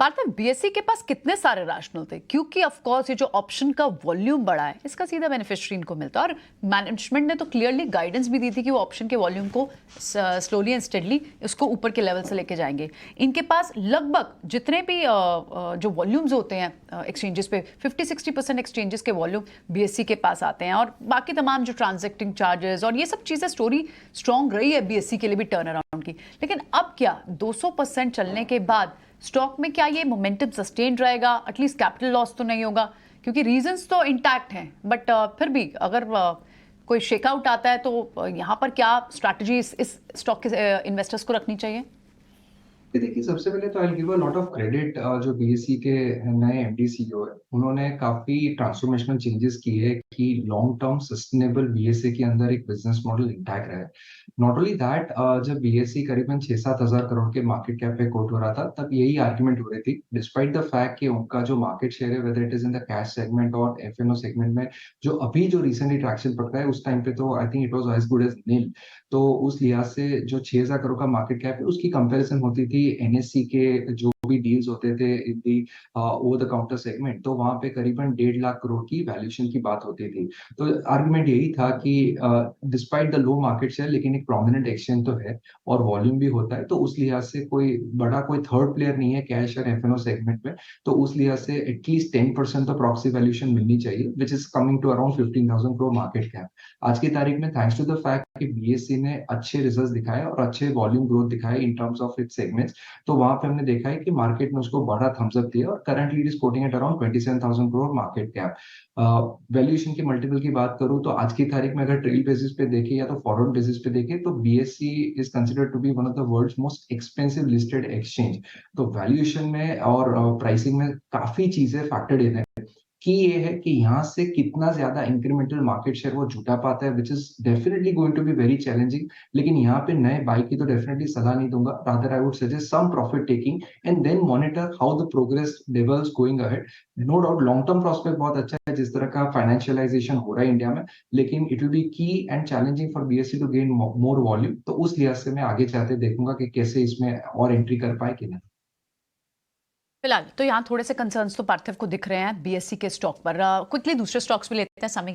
पार्थिव, BSE के पास कितने सारे रैशनल थे? क्योंकि ऑफ कोर्स ये जो ऑप्शन का वॉल्यूम बढ़ा है इसका सीधा बेनिफिशियरी इनको मिलता है, और मैनेजमेंट ने तो क्लियरली गाइडेंस भी दी थी कि वो ऑप्शन के वॉल्यूम को स्लोली एंड स्टेडली उसको ऊपर के लेवल से लेके जाएंगे। इनके पास लगभग जितने भी जो वॉल्यूम्स होते हैं एक्सचेंजेस पे 50-60% एक्सचेंजेस के वॉल्यूम बीएसई के पास आते हैं, और बाकी तमाम जो ट्रांजैक्टिंग चार्जेस और ये सब चीज़ें स्टोरी स्ट्रॉन्ग रही है बीएसई के लिए भी टर्न अराउंड की। लेकिन अब क्या 200% चलने के बाद स्टॉक में क्या ये मोमेंटम सस्टेन रहेगा? एटलीस्ट कैपिटल लॉस तो नहीं होगा, क्योंकि रीजंस तो इंटैक्ट हैं, बट फिर भी अगर कोई शेकआउट आता है तो यहाँ पर क्या स्ट्रैटेजी इस स्टॉक के इन्वेस्टर्स को रखनी चाहिए? देखिए, सबसे पहले तो I will give a lot of credit जो बीएसई के नए एमडी सीईओ है, उन्होंने काफी ट्रांसफॉर्मेशनल चेंजेस किए कि लॉन्ग टर्म सस्टेनेबल बीएसई के अंदर एक बिजनेस मॉडल इंटैक्ट रहे। नॉट ओनली दैट, जब बीएसई करीबन 6-7 हजार करोड़ के मार्केट कैप पे कोट हो रहा था, तब यही आर्ग्यूमेंट हो रही थी, डिस्पाइट द फैक्ट कि उनका जो मार्केट शेयर है, whether it is in the cash segment और एफएनओ सेगमेंट में, जो अभी जो रिसेंटली ट्रैक्शन पड़ रहा है, उस टाइम पे तो I think it was as good as nil. तो उस लिहाज से जो 6,000 करोड़ का मार्केट कैप है, उसकी कंपैरिजन होती थी एनएससी के जो भी डील्स होते थे इन the over the counter segment, तो वहां पे करीबन 1.5 लाख करोड़ की वैल्यूएशन की बात होती थी। तो आर्गुमेंट यही था कि despite the low market share, लेकिन एक प्रोमिनेंट एक्सचेंज तो है और वॉल्यूम भी होता है, तो उस लिहाज से कोई थर्ड प्लेयर नहीं है कैश और एफएनओ सेगमेंट में। तो उस लिहाज से एटलीस्ट 10% तो प्रॉक्सी वैल्यूएशन मिलनी चाहिए, which is coming to around 15,000 crore market cap. आज की तारीख में थैंक्स टू द फैक्ट कि बीएसई ने अच्छे रिजल्ट्स दिखाए और अच्छे वॉल्यूम ग्रोथ दिखाए in terms of its segments, तो वहां पे हमने देखा है कि मार्केट ने उसको बड़ा थम्स अप दिया और currently it is coating at around 27,000 crore market cap. Valuation के मल्टीपल की बात करूं तो आज की तारीख में अगर ट्रेल बेसिस पे देखें या तो फॉरवर्ड बेसिस पे देखें, तो BSE is considered to be one of the world's most expensive listed exchange. तो वैल्यूएशन में और प्राइसिंग में काफी चीजें फैक्टर्ड इन है कि ये है कि यहाँ से कितना ज्यादा इंक्रीमेंटल मार्केट शेयर वो जुटा पाता है, which is definitely going to be very challenging. लेकिन यहाँ पे नए बाई की तो डेफिनेटली सलाह नहीं दूंगा, rather I would suggest some profit taking and then monitor how the progress levels going ahead. No doubt long term prospect बहुत अच्छा है जिस तरह का फाइनेंशियलाइजेशन हो रहा है इंडिया में, लेकिन it will be key and challenging for BSE to gain more volume. तो उस लिहाज से मैं आगे चाहते देखूंगा कि कैसे इसमें और एंट्री कर पाए कि नहीं। फिलहाल तो यहाँ थोड़े से कंसर्न्स तो पार्थिव को दिख रहे हैं बीएसई के स्टॉक पर। क्विकली दूसरे स्टॉक्स भी लेते हैं समय